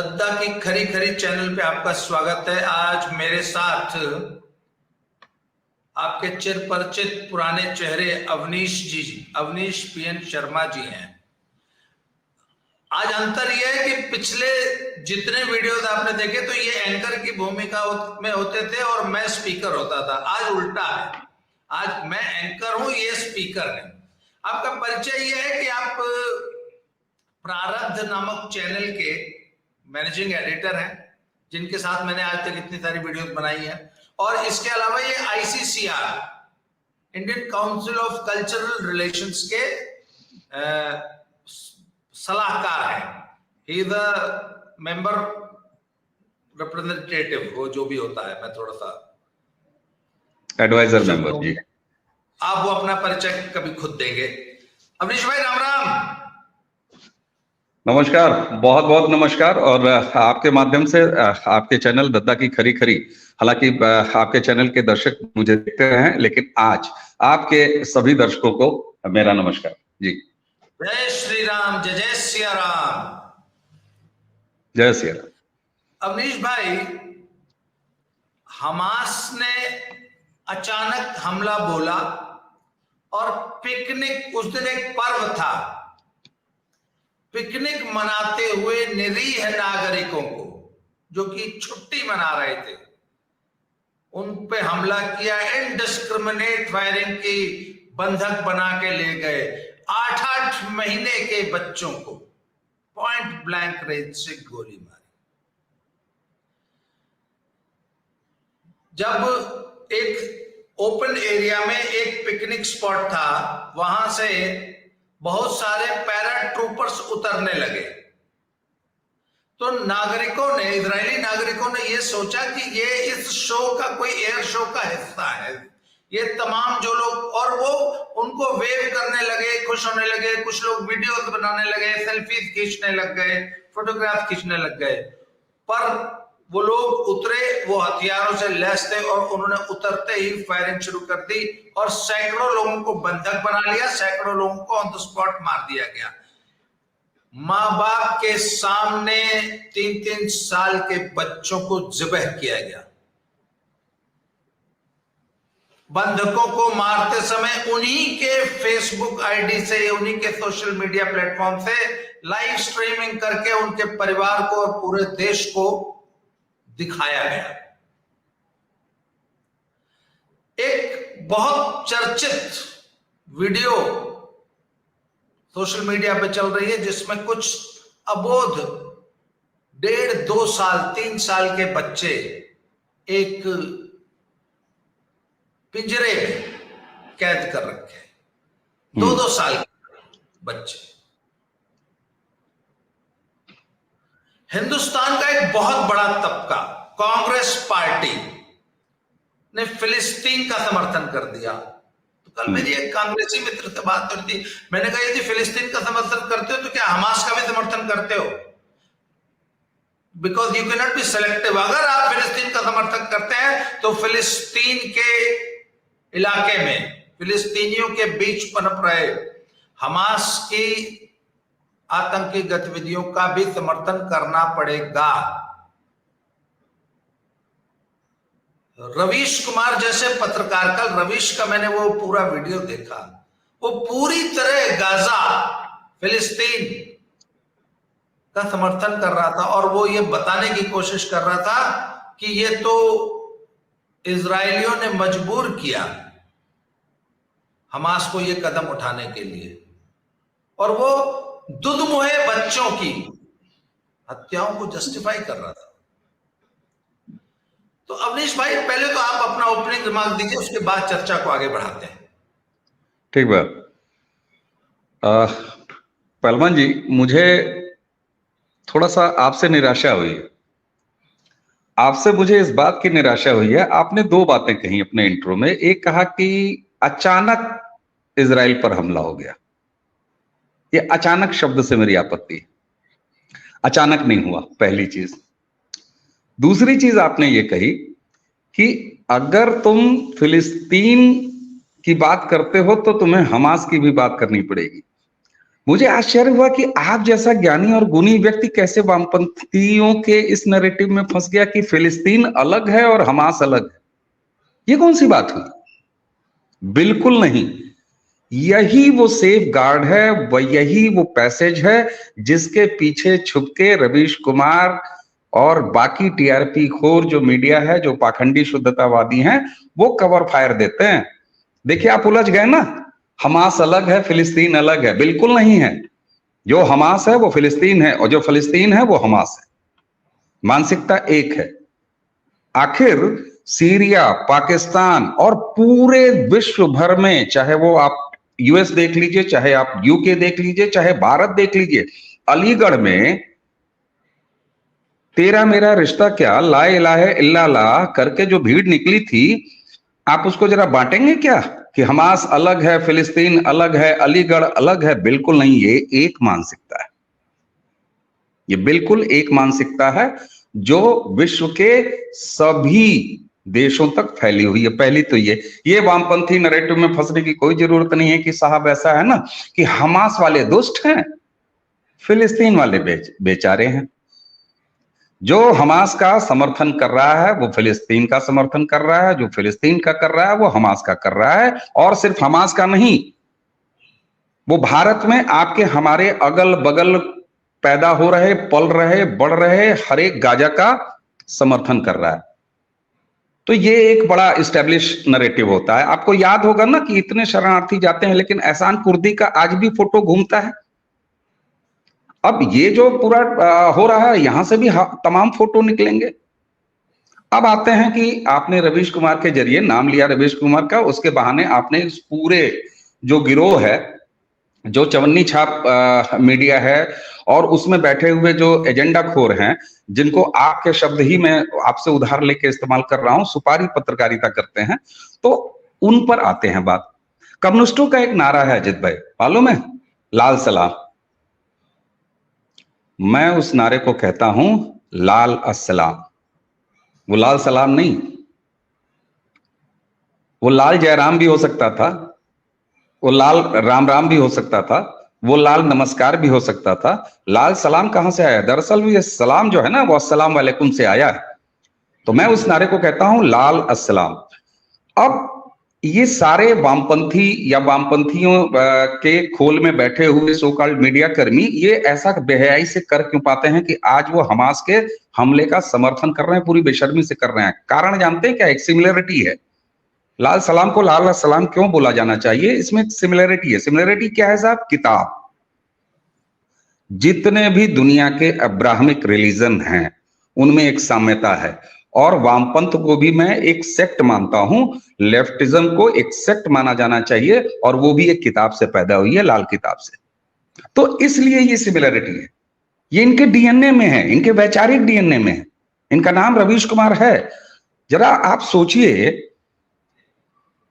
दद्दा की खरी खरी चैनल पे आपका स्वागत है। आज मेरे साथ आपके चिर परिचित पुराने चेहरे अवनीश पीएन शर्मा जी हैं। आज अंतर यह है कि पिछले जितने वीडियोस आपने देखे तो ये एंकर की भूमिका में होते थे और मैं स्पीकर होता था। आज उल्टा है, आज मैं एंकर हूं, ये स्पीकर है। आपका परिचय यह है कि आप प्रारब्ध नामक चैनल के मैनेजिंग एडिटर हैं, जिनके साथ मैंने आज तक इतनी सारी वीडियोस बनाई हैं। और इसके अलावा ये ICCR Indian council of cultural relations के सलाहकार है। He is a member representative, वो जो भी होता है, मैं थोड़ा सा एडवाइजर मेंबर जी। आप वो अपना परिचय कभी खुद देंगे। अवनीश भाई राम राम। नमस्कार, बहुत बहुत नमस्कार। और आपके माध्यम से आपके चैनल दद्दा की खरी खरी, हालांकि आपके चैनल के दर्शक मुझे देखते रहे हैं, लेकिन आज आपके सभी दर्शकों को मेरा नमस्कार जी। जय श्री राम, जय जय सिया राम। जय सिया राम। अवनीश भाई, हमास ने अचानक हमला बोला और पिकनिक, उस दिन एक पर्व था, पिकनिक मनाते हुए निरीह नागरिकों को जो कि छुट्टी मना रहे थे, उन पे हमला किया। इनडिस्क्रिमिनेट फायरिंग की बंधक बना के ले गए। 8-8 महीने के बच्चों को पॉइंट ब्लैंक रेंज से गोली मारी। जब एक ओपन एरिया में एक पिकनिक स्पॉट था, वहां से बहुत सारे पैरा ट्रूपर्स उतरने लगे, तो नागरिकों ने, इजरायली नागरिकों ने यह सोचा कि ये इस शो का कोई एयर शो का हिस्सा है। ये तमाम जो लोग, और वो उनको वेव करने लगे, खुश होने लगे, कुछ लोग वीडियोस बनाने लगे, सेल्फीज खींचने लग गए, फोटोग्राफ खींचने लग गए। पर वो लोग उतरे, वो हथियारों से लैस थे और उन्होंने उतरते ही फायरिंग शुरू कर दी और सैकड़ों लोगों को बंधक बना लिया, सैकड़ों लोगों को ऑन द स्पॉट मार दिया गया। माँ बाप के सामने 3-3 साल के बच्चों को ज़िबह किया गया। बंधकों को मारते समय उन्हीं के फेसबुक आईडी से, उन्हीं के सोशल मीडिया प्लेटफॉर्म से लाइव स्ट्रीमिंग करके उनके परिवार को और पूरे देश को दिखाया गया। एक बहुत चर्चित वीडियो सोशल मीडिया पे चल रही है, जिसमें कुछ अबोध 1.5-2 साल 3 साल के बच्चे एक पिंजरे में कैद कर रखे हैं। 2-2 साल के बच्चे। हिंदुस्तान का एक बहुत बड़ा तबका, कांग्रेस पार्टी ने फिलिस्तीन का समर्थन कर दिया। तो कल मेरी एक कांग्रेसी मित्र से बात कर थी, मैंने कहा यदि फिलिस्तीन का समर्थन करते हो तो क्या हमास का भी समर्थन करते हो? Because you can not be selective. अगर आप फिलिस्तीन का समर्थन करते हैं तो फिलिस्तीन के इलाके में, फिलिस्तीनियों के बीच पनप रहे हमास की आतंकी गतिविधियों का भी समर्थन करना पड़ेगा। रवीश कुमार जैसे पत्रकार, कल रवीश का मैंने वो पूरा वीडियो देखा, वो पूरी तरह गाजा, फिलिस्तीन का समर्थन कर रहा था और वो ये बताने की कोशिश कर रहा था कि ये तो इजरायलियों ने मजबूर किया हमास को ये कदम उठाने के लिए, और वो दुधमुहे बच्चों की हत्याओं को जस्टिफाई कर रहा था। तो अवनीश भाई, पहले तो आप अपना ओपनिंग रिमार्क दीजिए, उसके बाद चर्चा को आगे बढ़ाते हैं। ठीक बात। पहलवान जी, मुझे थोड़ा सा आपसे निराशा हुई है। आपसे मुझे इस बात की निराशा हुई है, आपने 2 बातें कही अपने इंट्रो में। एक कहा कि अचानक इजराइल पर हमला हो गया। ये अचानक शब्द से मेरी आपत्ति है। अचानक नहीं हुआ, पहली चीज। दूसरी चीज आपने ये कही कि अगर तुम फिलिस्तीन की बात करते हो तो तुम्हें हमास की भी बात करनी पड़ेगी। मुझे आश्चर्य हुआ कि आप जैसा ज्ञानी और गुणी व्यक्ति कैसे वामपंथियों के इस नैरेटिव में फंस गया कि फिलिस्तीन अलग है और हमास अलग है। ये कौन सी बात हुई? बिल्कुल नहीं। यही वो सेफ गार्ड है, यही वो पैसेज है जिसके पीछे छुपके रवीश कुमार और बाकी टीआरपी खोर जो मीडिया है, जो पाखंडी शुद्धतावादी हैं, वो कवर फायर देते हैं। देखिए, आप उलझ गए ना, हमास अलग है, फिलिस्तीन अलग है। बिल्कुल नहीं है। जो हमास है वो फिलिस्तीन है, और जो फिलिस्तीन है वो हमास है। मानसिकता एक है। आखिर सीरिया, पाकिस्तान और पूरे विश्व भर में, चाहे वो आप यूएस देख लीजिए, चाहे आप यूके देख लीजिए, चाहे भारत देख लीजिए, अलीगढ़ में तेरा मेरा रिश्ता क्या, ला इलाहा इल्लल्लाह करके जो भीड़ निकली थी, आप उसको जरा बांटेंगे क्या कि हमास अलग है, फिलिस्तीन अलग है, अलीगढ़ अलग है? बिल्कुल नहीं। ये एक मानसिकता है, ये बिल्कुल एक मानसिकता है जो विश्व के सभी देशों तक फैली हुई है। पहली तो ये वामपंथी नैरेटिव में फंसने की कोई जरूरत नहीं है कि साहब ऐसा है ना कि हमास वाले दुष्ट हैं, फिलिस्तीन वाले बेचारे हैं। जो हमास का समर्थन कर रहा है वो फिलिस्तीन का समर्थन कर रहा है, जो फिलिस्तीन का कर रहा है वो हमास का कर रहा है। और सिर्फ हमास का नहीं, वो भारत में आपके हमारे अगल बगल पैदा हो रहे, पल रहे, बढ़ रहे हर एक गाजा का समर्थन कर रहा है। तो ये एक बड़ा इस्टेब्लिश नैरेटिव होता है। आपको याद होगा ना कि इतने शरणार्थी जाते हैं, लेकिन एहसान कुर्दी का आज भी फोटो घूमता है। अब ये जो पूरा हो रहा है, यहां से भी तमाम फोटो निकलेंगे। अब आते हैं कि आपने रवीश कुमार के जरिए नाम लिया रवीश कुमार का, उसके बहाने आपने इस पूरे जो गिरोह है, जो चवन्नी छाप मीडिया है, और उसमें बैठे हुए जो एजेंडा खोर हैं, जिनको आपके शब्द ही मैं आपसे उधार लेके इस्तेमाल कर रहा हूं, सुपारी पत्रकारिता करते हैं, तो उन पर आते हैं बात। कम्युनिस्टों का एक नारा है अजित भाई, मालूम है? लाल सलाम। मैं उस नारे को कहता हूं लाल अस्सलाम। वो लाल सलाम नहीं, वो लाल जयराम भी हो सकता था, वो लाल राम राम भी हो सकता था, वो लाल नमस्कार भी हो सकता था। लाल सलाम कहां से आया? दरअसल ये सलाम जो है ना, वो अस्सलाम वालेकुम से आया है। तो मैं उस नारे को कहता हूं लाल अस्सलाम। अब ये सारे वामपंथी या वामपंथियों के खोल में बैठे हुए सो कॉल्ड मीडिया कर्मी ये ऐसा बेहयाई से कर क्यों पाते हैं कि आज वो हमास के हमले का समर्थन कर रहे हैं, पूरी बेशर्मी से कर रहे हैं? कारण जानते हैं क्या? एक सिमिलरिटी है। लाल सलाम को लाल सलाम क्यों बोला जाना चाहिए? इसमें एक सिमिलरिटी है। सिमिलरिटी क्या है साहब? किताब। जितने भी दुनिया के अब्राहमिक रिलीजन हैं उनमें एक साम्यता है, और वामपंथ को भी मैं एक सेक्ट मानता हूं। लेफ्टिज्म को एक सेक्ट माना जाना चाहिए, और वो भी एक किताब से पैदा हुई है, लाल किताब से। तो इसलिए ये सिमिलरिटी है, ये इनके डीएनए में है, इनके वैचारिक डीएनए में है। इनका नाम रवीश कुमार है। जरा आप सोचिए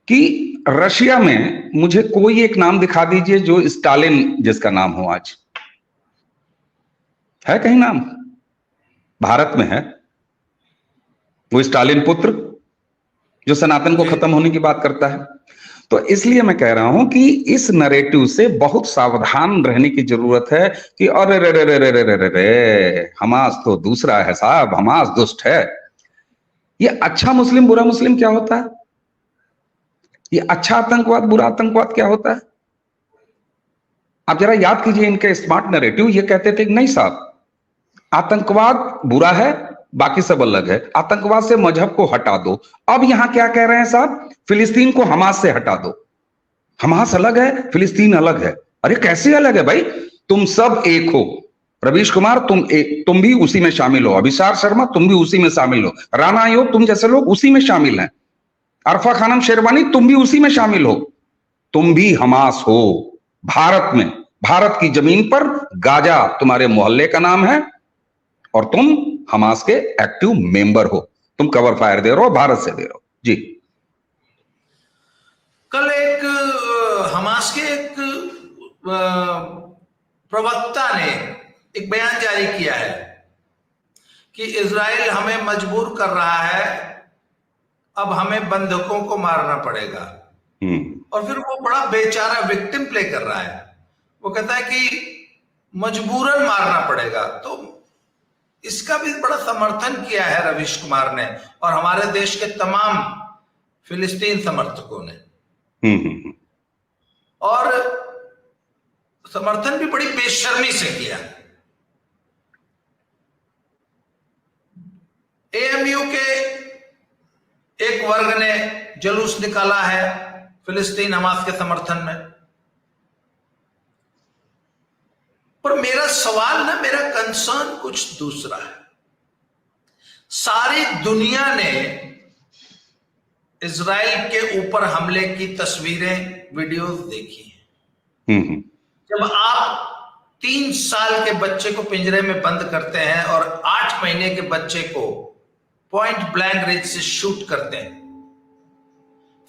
कि रशिया में मुझे कोई एक नाम दिखा दीजिए जो स्टालिन जिसका नाम हो। आज है कहीं नाम? भारत में है वो स्टालिन पुत्र जो सनातन को खत्म होने की बात करता है। तो इसलिए मैं कह रहा हूं कि इस नैरेटिव से बहुत सावधान रहने की जरूरत है कि अरे रे रे रे रे रे रे रे, हमास तो दूसरा है साहब, हमास दुष्ट है। ये अच्छा मुस्लिम बुरा मुस्लिम क्या होता है? ये अच्छा आतंकवाद बुरा आतंकवाद क्या होता है? आप जरा याद कीजिए इनके स्मार्ट नैरेटिव। ये कहते थे कि नहीं साहब, आतंकवाद बुरा है, बाकी सब अलग है, आतंकवाद से मजहब को हटा दो। अब यहां क्या कह रहे हैं साहब? फिलिस्तीन को हमास से हटा दो। हमास अलग है, फिलिस्तीन अलग है। अरे कैसे अलग है भाई? तुम सब एक हो। रवीश कुमार तुम भी उसी में शामिल हो, अभिसार शर्मा तुम भी उसी में शामिल हो, राणा आयोग तुम जैसे लोग उसी में शामिल हैं, अरफा खानम शेरवानी तुम भी उसी में शामिल हो। तुम भी हमास हो। भारत में, भारत की जमीन पर गाजा तुम्हारे मोहल्ले का नाम है, और तुम हमास के एक्टिव मेंबर हो। तुम कवर फायर दे रहे हो, भारत से दे रहे हो। जी, कल एक हमास के एक प्रवक्ता ने एक बयान जारी किया है कि इजराइल हमें मजबूर कर रहा है, अब हमें बंधकों को मारना पड़ेगा। और फिर वो बड़ा बेचारा विक्टिम प्ले कर रहा है। वो कहता है कि मजबूरन मारना पड़ेगा। तो इसका भी बड़ा समर्थन किया है रवीश कुमार ने और हमारे देश के तमाम फिलिस्तीन समर्थकों ने। और समर्थन भी बड़ी बेशर्मी से किया। एएमयू के एक वर्ग ने जुलूस निकाला है फिलिस्तीन हमास के समर्थन में। पर मेरा सवाल ना, मेरा कंसर्न कुछ दूसरा है। सारी दुनिया ने इजराइल के ऊपर हमले की तस्वीरें, वीडियोस देखी हैं। जब आप 3 साल के बच्चे को पिंजरे में बंद करते हैं और 8 महीने के बच्चे को पॉइंट ब्लैंक रेंज से शूट करते हैं,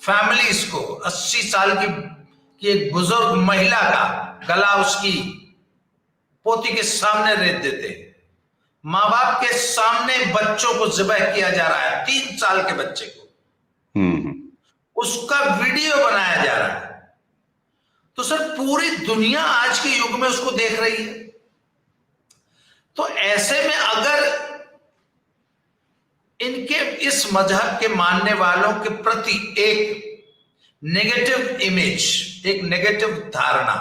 फैमिलीज को 80 साल की एक बुजुर्ग महिला का गला उसकी पोती के सामने रेत देते, माँ बाप के सामने बच्चों को ज़िबह किया जा रहा है, 3 साल के बच्चे को, उसका वीडियो बनाया जा रहा है। तो सर पूरी दुनिया आज के युग में उसको देख रही है। तो ऐसे में अगर इनके इस मजहब के मानने वालों के प्रति एक नेगेटिव इमेज, एक नेगेटिव धारणा,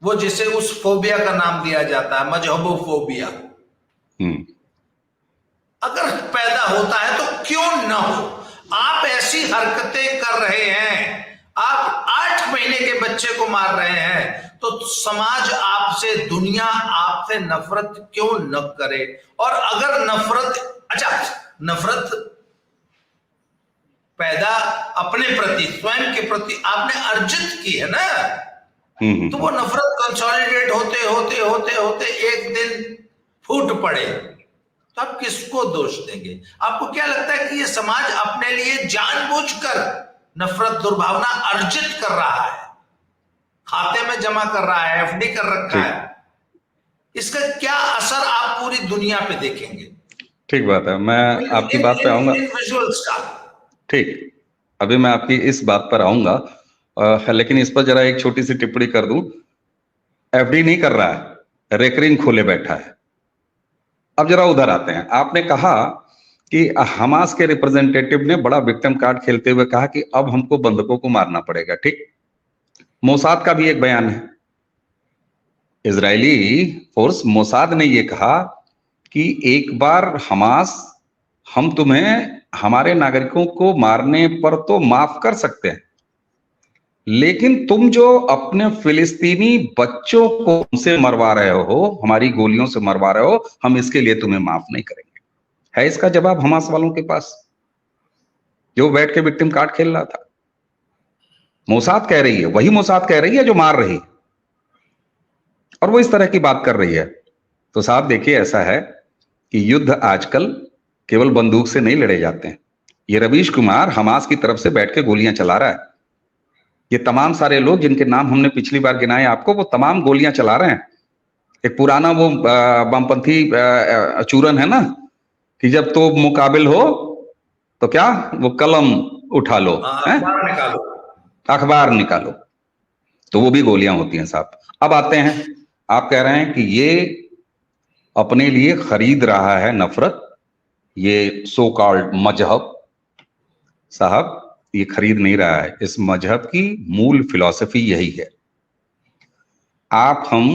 वो जिसे उस फोबिया का नाम दिया जाता है, मजहबोफोबिया, अगर पैदा होता है तो क्यों ना हो। आप ऐसी हरकतें कर रहे हैं, आप 8 महीने के बच्चे को मार रहे हैं, तो समाज आपसे, दुनिया आपसे नफरत क्यों न करे। और अगर नफरत, अच्छा नफरत पैदा अपने प्रति, स्वयं के प्रति आपने अर्जित की है ना, तो वो नफरत कंसोलिडेट होते होते होते होते एक दिन फूट पड़े, तो आप किसको दोष देंगे। आपको क्या लगता है कि ये समाज अपने लिए जानबूझकर नफरत, दुर्भावना अर्जित कर रहा है, खाते में जमा कर रहा है, एफडी कर रखा है, इसका क्या असर आप पूरी दुनिया पे देखेंगे। ठीक बात है, मैं आपकी बात पे आऊंगा। ठीक, अभी मैं आपकी इस बात पर आऊंगा, लेकिन इस पर जरा एक छोटी सी टिप्पणी कर दूं। एफडी नहीं कर रहा है, रेकरिंग खोले बैठा है। अब जरा उधर आते हैं। आपने कहा कि हमास के रिप्रेजेंटेटिव ने बड़ा विक्टिम कार्ड खेलते हुए कहा कि अब हमको बंधकों को मारना पड़ेगा। ठीक, मोसाद का भी एक बयान है, इजरायली फोर्स मोसाद ने यह कहा कि एक बार हमास, हम तुम्हें हमारे नागरिकों को मारने पर तो माफ कर सकते हैं, लेकिन तुम जो अपने फिलिस्तीनी बच्चों को हमसे मरवा रहे हो, हमारी गोलियों से मरवा रहे हो, हम इसके लिए तुम्हें माफ नहीं करेंगे। है इसका जवाब हमास वालों के पास, जो बैठ के विक्टिम कार्ड खेल रहा था। मोसाद कह रही है, वही मोसाद कह रही है जो मार रही, और वो इस तरह की बात कर रही है। तो साहब देखिए, ऐसा है कि युद्ध आजकल केवल बंदूक से नहीं लड़े जाते हैं। ये रवीश कुमार हमास की तरफ से बैठ के गोलियां चला रहा है। ये तमाम सारे लोग जिनके नाम हमने पिछली बार गिनाए आपको, वो तमाम गोलियां चला रहे हैं। एक पुराना वो वामपंथी चूरन है ना, कि जब तो मुकाबिल हो तो क्या, वो कलम उठा लो, अखबार निकालो, तो वो भी गोलियां होती हैं साहब। अब आते हैं, आप कह रहे हैं कि ये अपने लिए खरीद रहा है नफरत, ये सो कॉल्ड मजहब। साहब ये खरीद नहीं रहा है, इस मजहब की मूल फिलॉसफी यही है। आप हम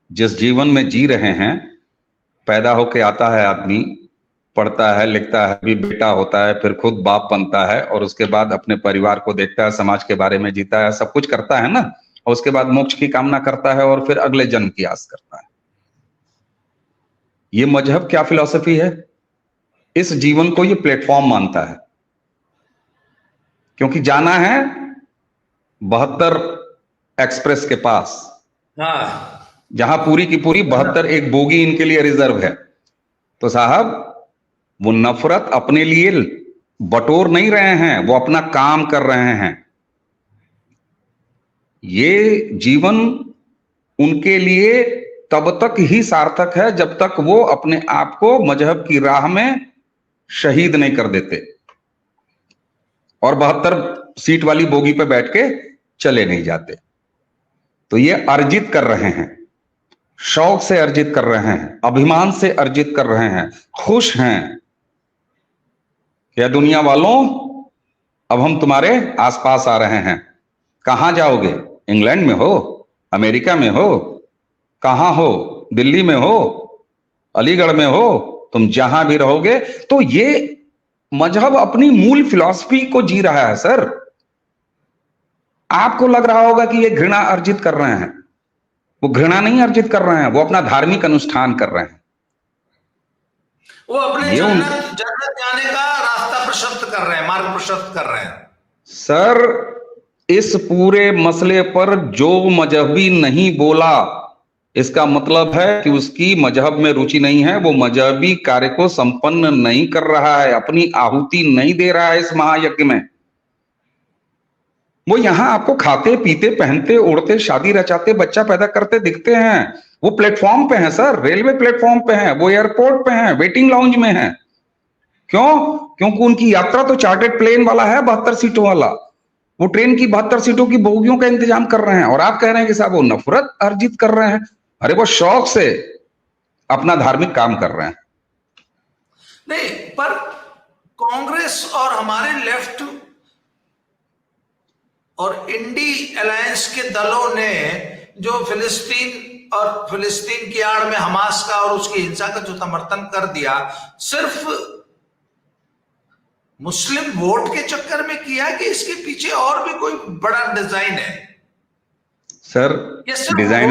जिस जीवन में जी रहे हैं, पैदा होके आता है आदमी, पढ़ता है, लिखता है, भी बेटा होता है, फिर खुद बाप बनता है, और उसके बाद अपने परिवार को देखता है, समाज के बारे में जीता है, सब कुछ करता है ना, और उसके बाद मोक्ष की कामना करता है और फिर अगले जन्म की आस करता है। ये मजहब क्या फिलॉसफी है, इस जीवन को ये प्लेटफॉर्म मानता है, क्योंकि जाना है 72 एक्सप्रेस के पास, जहां पूरी की पूरी 72 एक बोगी इनके लिए रिजर्व है। तो साहब वो नफरत अपने लिए बटोर नहीं रहे हैं, वो अपना काम कर रहे हैं। ये जीवन उनके लिए तब तक ही सार्थक है जब तक वो अपने आप को मजहब की राह में शहीद नहीं कर देते और 72 सीट वाली बोगी पे बैठ के चले नहीं जाते। तो ये अर्जित कर रहे हैं, शौक से अर्जित कर रहे हैं, अभिमान से अर्जित कर रहे हैं, खुश हैं। क्या दुनिया वालों, अब हम तुम्हारे आसपास आ रहे हैं। कहां जाओगे? इंग्लैंड में हो, अमेरिका में हो, कहां हो? दिल्ली में हो, अलीगढ़ में हो, तुम जहां भी रहोगे। तो ये मजहब अपनी मूल फिलॉसफी को जी रहा है सर। आपको लग रहा होगा कि ये घृणा अर्जित कर रहे हैं, वो घृणा नहीं अर्जित कर रहे हैं, वो अपना धार्मिक अनुष्ठान कर रहे हैं। वो अपने जन्नत जाने का रास्ता प्रशस्त कर रहे हैं, मार्ग प्रशस्त कर रहे हैं। सर, इस पूरे मसले पर जो मजहबी नहीं बोला, इसका मतलब है कि उसकी मजहब में रुचि नहीं है, वो मजहबी कार्य को संपन्न नहीं कर रहा है, अपनी आहुति नहीं दे रहा है इस महायज्ञ में। वो यहां आपको खाते पीते पहनते उड़ते शादी रचाते बच्चा पैदा करते दिखते हैं। वो प्लेटफॉर्म पे हैं सर, रेलवे प्लेटफॉर्म पे हैं, वो एयरपोर्ट पे हैं, वेटिंग लाउंज में हैं। क्यों? क्योंकि उनकी यात्रा तो चार्टर्ड प्लेन वाला है, 72 सीटों वाला। वो ट्रेन की 72 सीटों की बोगियों का इंतजाम कर रहे हैं, और आप कह रहे हैं कि साहब वो नफरत अर्जित कर रहे हैं। अरे वो शौक से अपना धार्मिक काम कर रहे हैं। नहीं, पर कांग्रेस और हमारे लेफ्ट और इंडी अलायंस के दलों ने जो फिलिस्तीन की आड़ में हमास का और उसकी हिंसा का जो समर्थन कर दिया, सिर्फ मुस्लिम वोट के चक्कर में किया कि इसके पीछे और भी कोई बड़ा डिजाइन है? सर, डिजाइन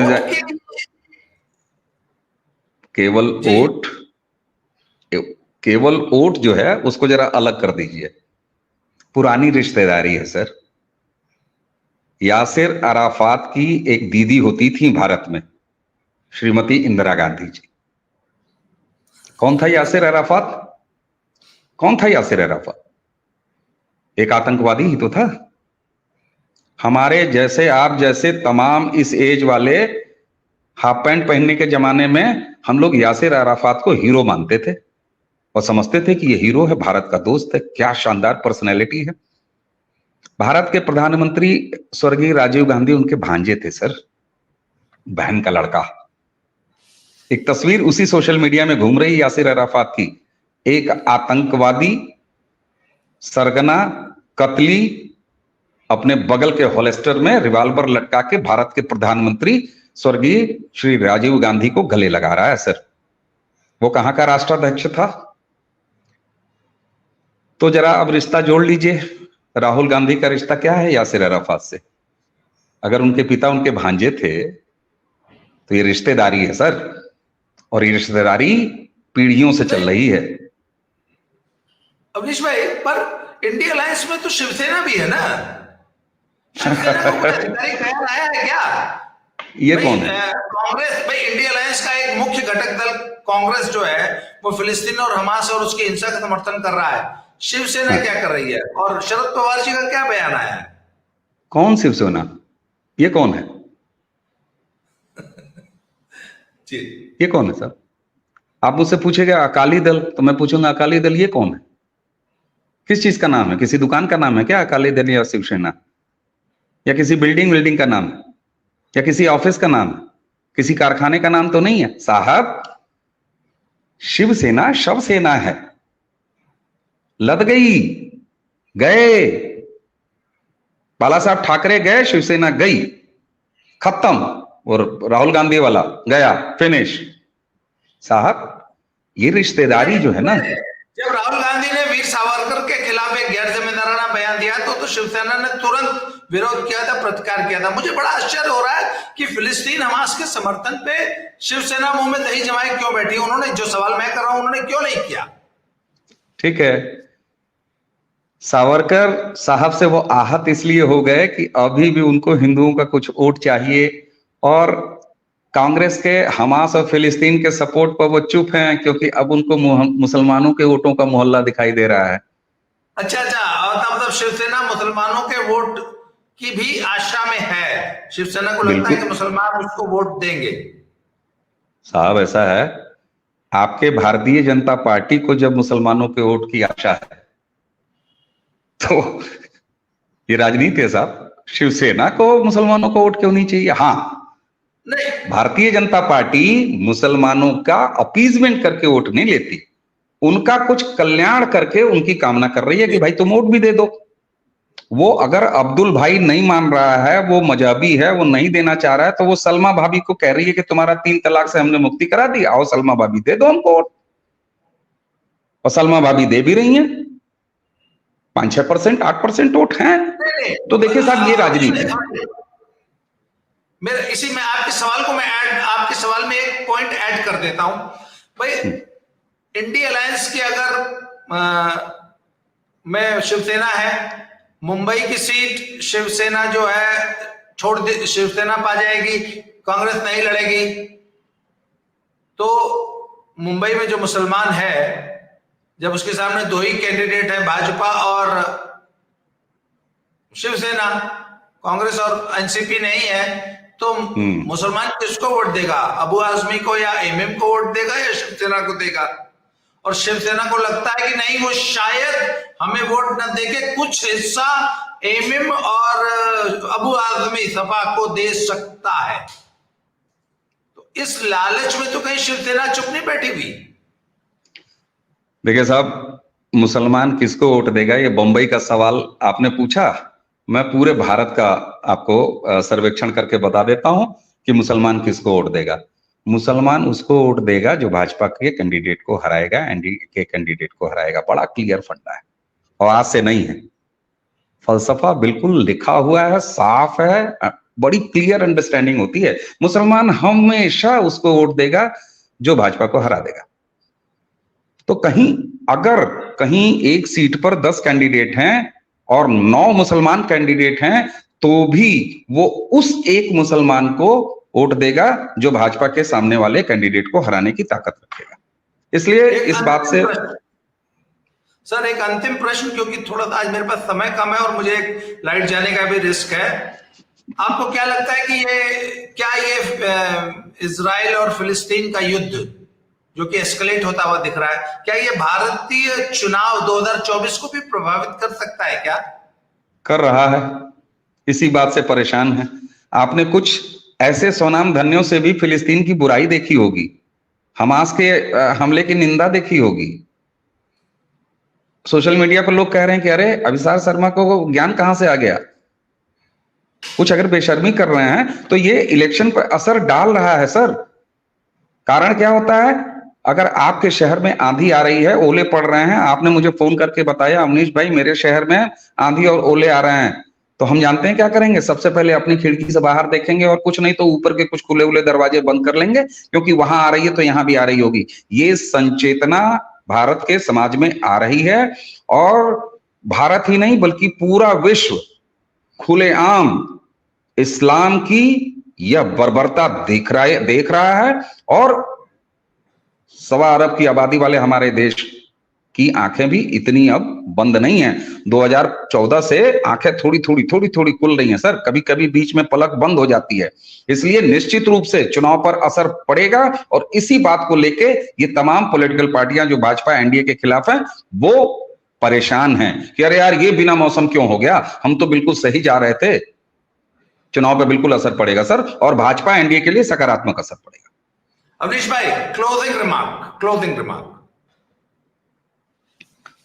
केवल वोट जो है उसको जरा अलग कर दीजिए। पुरानी रिश्तेदारी है सर। यासिर अराफात की एक दीदी होती थी भारत में, श्रीमती इंदिरा गांधी जी। कौन था यासिर अराफात? कौन था यासिर अराफात? एक आतंकवादी ही तो था। हमारे जैसे, आप जैसे तमाम इस एज वाले हाफ पैंट पहनने के जमाने में हम लोग यासिर अराफात को हीरो मानते थे और समझते थे कि ये हीरो है, भारत का दोस्त है, क्या शानदार पर्सनैलिटी है। भारत के प्रधानमंत्री स्वर्गीय राजीव गांधी उनके भांजे थे सर, बहन का लड़का। एक तस्वीर उसी सोशल मीडिया में घूम रही यासिर अराफात की, एक आतंकवादी सरगना कतली अपने बगल के होल्स्टर में रिवॉल्वर लटका के भारत के प्रधानमंत्री स्वर्गीय श्री राजीव गांधी को गले लगा रहा है सर। वो कहां का राष्ट्राध्यक्ष था? तो जरा अब रिश्ता जोड़ लीजिए, राहुल गांधी का रिश्ता क्या है यासिर अराफात से? अगर उनके पिता उनके भांजे थे तो ये रिश्तेदारी है सर, और ये रिश्तेदारी पीढ़ियों से चल रही है। अवनीश भाई, पर इंडिया अलायंस में तो शिवसेना भी है ना? शिवसेना को अधिकारी ख्याल आया है क्या? ये कौन है? कांग्रेस भाई, इंडिया अलायंस का एक मुख्य घटक दल कांग्रेस जो है वो फिलिस्तीन और हमास और उसकी हिंसा का समर्थन कर रहा है। शिवसेना क्या कर रही है? और शरद पवार जी का क्या बयान आया है? कौन शिवसेना? ये कौन है जी, ये कौन है सर? आप मुझसे पूछेगा अकाली दल, तो मैं पूछूंगा अकाली दल ये कौन है? किस चीज का नाम है? किसी दुकान का नाम है क्या अकाली दल या शिवसेना? या किसी बिल्डिंग का नाम है? या किसी ऑफिस का नाम है? किसी कारखाने का नाम तो नहीं है साहब। शिवसेना शवसेना है। लद गई, गए बाला साहब ठाकरे गए, शिवसेना गई, खत्म। और राहुल गांधी वाला गया, फिनिश। साहब ये रिश्तेदारी जो है ना, जब राहुल गांधी ने वीर सावरकर के खिलाफ एक गैर जिम्मेदाराना बयान दिया तो शिवसेना ने तुरंत विरोध किया था, प्रतिकार किया था। मुझे बड़ा आश्चर्य हो रहा है कि फिलिस्तीन हमास के समर्थन पे शिवसेना मुंह में दही जमाए क्यों बैठी? उन्होंने जो सवाल मैं कर रहा हूं उन्होंने क्यों नहीं किया? ठीक है, सावरकर साहब से वो आहत इसलिए हो गए कि अभी भी उनको हिंदुओं का कुछ वोट चाहिए, और कांग्रेस के हमास और फिलिस्तीन के सपोर्ट पर वो चुप हैं क्योंकि अब उनको मुसलमानों के वोटों का मोहल्ला दिखाई दे रहा है। अच्छा, मतलब शिवसेना मुसलमानों के वोट की भी आशा में है। शिवसेना को लगता है कि मुसलमान उसको वोट देंगे। साहब ऐसा है, आपके भारतीय जनता पार्टी को जब मुसलमानों के वोट की आशा है तो ये राजनीति है साहब। शिवसेना को मुसलमानों को वोट क्यों नहीं चाहिए? हाँ, नहीं, भारतीय जनता पार्टी मुसलमानों का अपीजमेंट करके वोट नहीं लेती, उनका कुछ कल्याण करके उनकी कामना कर रही है कि भाई तुम वोट भी दे दो। वो अगर अब्दुल भाई नहीं मान रहा है, वो मजहबी है, वो नहीं देना चाह रहा है, तो वो सलमा भाभी को कह रही है कि तुम्हारा 3 तलाक से हमने मुक्ति करा दी, आओ सलमा भाभी दे दो हमको वोट। और सलमा भाभी दे भी रही हैं, 5-6%, 8% वोट हैं। तो देखिए साहब, ये राजनीति है। मेरे इसी में आपके सवाल को आपके सवाल में एक पॉइंट ऐड कर देता हूं भाई। इंडी अलायंस की अगर मैं शिवसेना है, मुंबई की सीट शिवसेना जो है छोड़ दे, शिवसेना पा जाएगी, कांग्रेस नहीं लड़ेगी, तो मुंबई में जो मुसलमान है, जब उसके सामने 2 ही कैंडिडेट है, भाजपा और शिवसेना, कांग्रेस और एनसीपी नहीं है, तो मुसलमान किसको वोट देगा? अबू आजमी को या एमएम को वोट देगा या शिवसेना को देगा? और शिवसेना को लगता है कि नहीं, वो शायद हमें वोट न देके कुछ हिस्सा एमएम और अबू आजमी सपा को दे सकता है। तो इस लालच में तो कहीं शिवसेना चुप नहीं बैठी हुई। देखिए साहब, मुसलमान किसको वोट देगा, ये बंबई का सवाल आपने पूछा। मैं पूरे भारत का आपको सर्वेक्षण करके बता देता हूं कि मुसलमान किसको वोट देगा। मुसलमान उसको वोट देगा जो भाजपा के कैंडिडेट को हराएगा, एनडीए के कैंडिडेट को हराएगा। बड़ा क्लियर फंडा है और आज से नहीं है, फलसफा बिल्कुल लिखा हुआ है, साफ है, बड़ी क्लियर अंडरस्टैंडिंग होती है। मुसलमान हमेशा उसको वोट देगा जो भाजपा को हरा देगा। तो अगर कहीं एक सीट पर 10 कैंडिडेट हैं और 9 मुसलमान कैंडिडेट हैं, तो भी वो उस एक मुसलमान को वोट देगा जो भाजपा के सामने वाले कैंडिडेट को हराने की ताकत रखेगा। इसलिए इस बात से सर एक अंतिम प्रश्न, क्योंकि थोड़ा सा आज मेरे पास समय कम है और मुझे लाइट जाने का भी रिस्क है। आपको क्या लगता है कि ये इजराइल और फिलिस्तीन का युद्ध जो कि एस्केलेट होता हुआ दिख रहा है, क्या ये भारतीय चुनाव 2024 को भी प्रभावित कर सकता है? क्या कर रहा है, इसी बात से परेशान है। आपने कुछ ऐसे स्वनाम धन्यों से भी फिलिस्तीन की बुराई देखी होगी, हमास के हमले की निंदा देखी होगी। सोशल मीडिया पर लोग कह रहे हैं कि अरे अभिसार शर्मा को ज्ञान कहां से आ गया। कुछ अगर बेशर्मी कर रहे हैं तो ये इलेक्शन पर असर डाल रहा है सर। कारण क्या होता है, अगर आपके शहर में आंधी आ रही है, ओले पड़ रहे हैं, आपने मुझे फोन करके बताया अवनीश भाई मेरे शहर में आंधी और ओले आ रहे हैं, तो हम जानते हैं क्या करेंगे, सबसे पहले अपनी खिड़की से बाहर देखेंगे और कुछ नहीं तो ऊपर के कुछ खुले हुए दरवाजे बंद कर लेंगे, क्योंकि वहां आ रही है तो यहां भी आ रही होगी। ये संचेतना भारत के समाज में आ रही है और भारत ही नहीं बल्कि पूरा विश्व खुलेआम इस्लाम की यह बर्बरता देख रहा है। और 1.25 अरब की आबादी वाले हमारे देश की आंखें भी इतनी अब बंद नहीं है। 2014 से आंखें थोड़ी थोड़ी खुल रही हैं सर, कभी कभी बीच में पलक बंद हो जाती है। इसलिए निश्चित रूप से चुनाव पर असर पड़ेगा और इसी बात को लेके ये तमाम पॉलिटिकल पार्टियां जो भाजपा एनडीए के खिलाफ हैं वो परेशान हैं कि अरे यार ये बिना मौसम क्यों हो गया, हम तो बिल्कुल सही जा रहे थे। चुनाव पे बिल्कुल असर पड़ेगा सर, और भाजपा एनडीए के लिए सकारात्मक असर पड़ेगा। अवनीश भाई closing remark.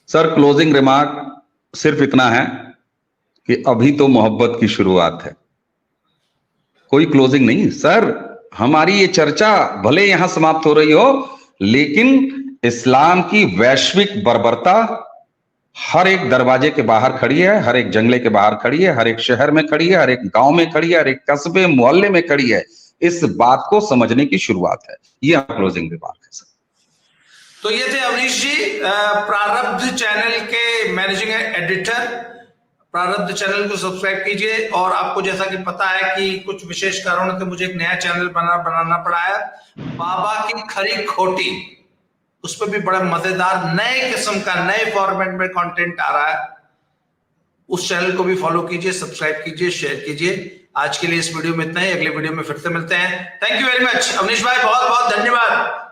Sir closing remark सिर्फ इतना है कि अभी तो मोहब्बत की शुरुआत है, कोई क्लोजिंग नहीं सर। हमारी ये चर्चा भले यहां समाप्त हो रही हो, लेकिन इस्लाम की वैश्विक बर्बरता हर एक दरवाजे के बाहर खड़ी है, हर एक जंगले के बाहर खड़ी है, हर एक शहर में खड़ी है, हर एक गांव में खड़ी है, हर एक कस्बे मोहल्ले में खड़ी है। इस बात को समझने की शुरुआत है। ये क्लोजिंग रिमार्क है सर। तो ये थे अवनीश जी, प्रारब्ध चैनल के मैनेजिंग एडिटर। प्रारब्ध चैनल को सब्सक्राइब कीजिए। और आपको जैसा कि पता है कि कुछ विशेष कारणों से मुझे एक नया चैनल बनाना पड़ा है, बाबा की खरी खोटी। उस पर भी बड़ा मजेदार नए किस्म का नए फॉर्मेट में कंटेंट आ रहा है। उस चैनल को भी फॉलो कीजिए, सब्सक्राइब कीजिए, शेयर कीजिए। आज के लिए इस वीडियो में इतना ही, अगले वीडियो में फिर से मिलते हैं। Thank you very much Avnish भाई, बहुत बहुत धन्यवाद।